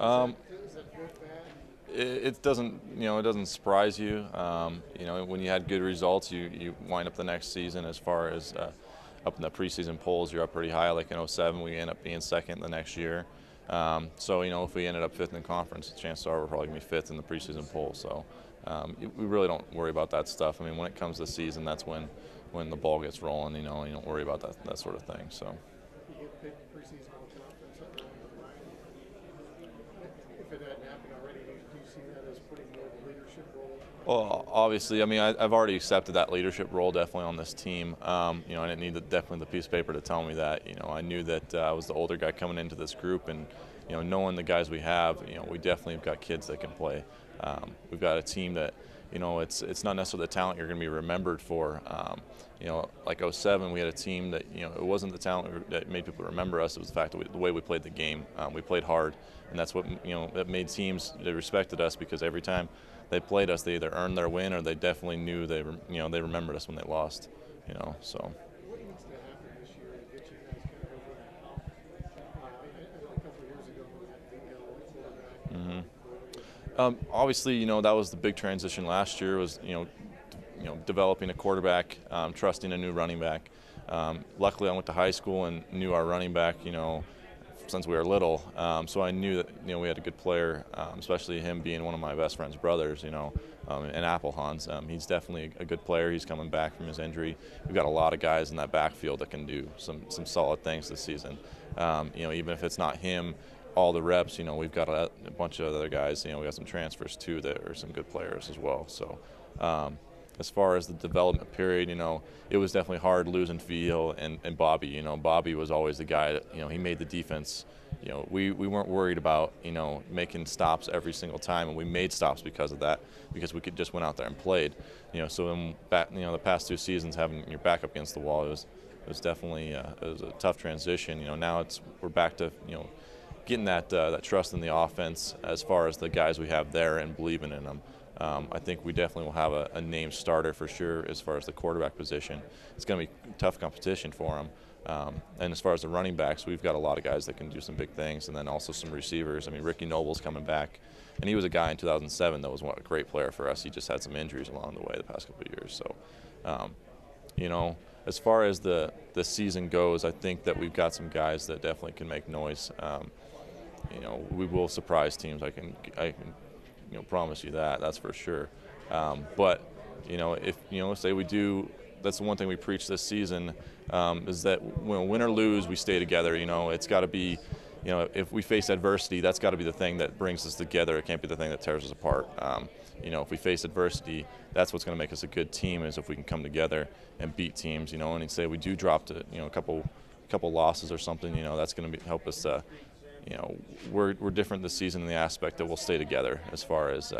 Is that good, bad? It doesn't, it doesn't surprise you. When you had good results, you wind up the next season as far as up in the preseason polls, you're up pretty high. Like in '07, we end up being second the next year. So if we ended up fifth in the conference, the chances are we're probably going to be fifth in the preseason poll. So we really don't worry about that stuff. I mean, when it comes to the season, that's when the ball gets rolling. You don't worry about that sort of thing. So. You get picked preseason all conference. If it hadn't happened already, do you see that as putting more of a leadership role? Well, obviously, I mean, I've already accepted that leadership role definitely on this team. I didn't need definitely the piece of paper to tell me that. I knew that I was the older guy coming into this group, and knowing the guys we have, we definitely have got kids that can play. We've got a team that, it's not necessarily the talent you're going to be remembered for. Like '07, we had a team that, it wasn't the talent that made people remember us. It was the fact that the way we played the game. We played hard, and that's what, that made teams, they respected us because every time they played us, they either earned their win or they definitely knew they remembered us when they lost, so. What needs to happen this year to get you guys kind of over that hump? A couple of years ago, we had Bingo at quarterback. Obviously, that was the big transition last year was, developing a quarterback, trusting a new running back. Luckily, I went to high school and knew our running back, since we were little. So I knew that, we had a good player, especially him being one of my best friend's brothers, and Applehans. He's definitely a good player. He's coming back from his injury. We've got a lot of guys in that backfield that can do some solid things this season. Even if it's not him, all the reps, we've got a bunch of other guys. We got some transfers too that are some good players as well. So as far as the development period, it was definitely hard losing Feel and Bobby. Bobby was always the guy that, he made the defense. We weren't worried about, making stops every single time, and we made stops because of that, because we just went out there and played. So then the past 2 seasons having your back up against the wall, it was definitely it was a tough transition. Now we're back to, getting that trust in the offense as far as the guys we have there and believing in them. I think we definitely will have a named starter for sure as far as the quarterback position. It's going to be tough competition for them. And as far as the running backs, we've got a lot of guys that can do some big things, and then also some receivers. I mean, Ricky Noble's coming back, and he was a guy in 2007 that was a great player for us. He just had some injuries along the way the past couple of years. So, as far as the season goes, I think that we've got some guys that definitely can make noise. We will surprise teams. I can promise you that. That's for sure. But if say we do, that's the one thing we preach this season, is that win or lose, we stay together. It's got to be, if we face adversity, that's got to be the thing that brings us together. It can't be the thing that tears us apart. If we face adversity, that's what's going to make us a good team, is if we can come together and beat teams. And say we do drop to a couple losses or something. That's going to help us. We're different this season in the aspect that we'll stay together. As far as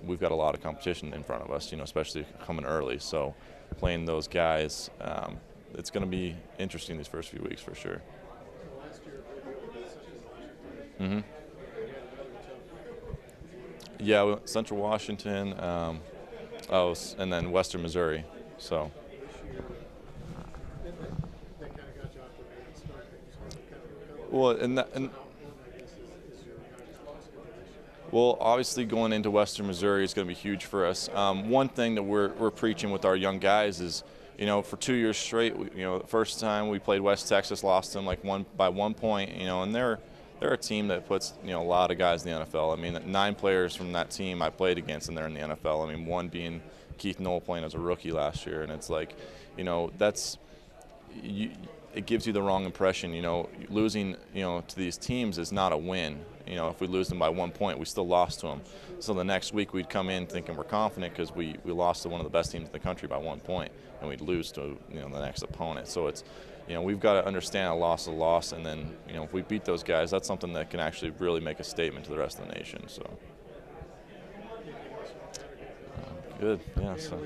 we've got a lot of competition in front of us. Especially coming early. So playing those guys, it's going to be interesting these first few weeks for sure. Last year, Mm-hmm. Yeah, Central Washington, and then Western Missouri. So. That kind of got you off to a bad start. Well, Well, obviously going into Western Missouri is going to be huge for us. One thing that we're preaching with our young guys is, for 2 years straight, the first time we played West Texas, lost them by 1 point, and they're a team that puts, a lot of guys in the NFL. I mean, 9 players from that team I played against, and they're in the NFL. I mean, one being Keith Knoll playing as a rookie last year, and it's like, it gives you the wrong impression. Losing, to these teams is not a win. If we lose them by 1 point, we still lost to them. So the next week we'd come in thinking we're confident because we lost to one of the best teams in the country by 1 point, and we'd lose to the next opponent. So it's, we've got to understand a loss is a loss, and then if we beat those guys, that's something that can actually really make a statement to the rest of the nation. So good, yeah. So.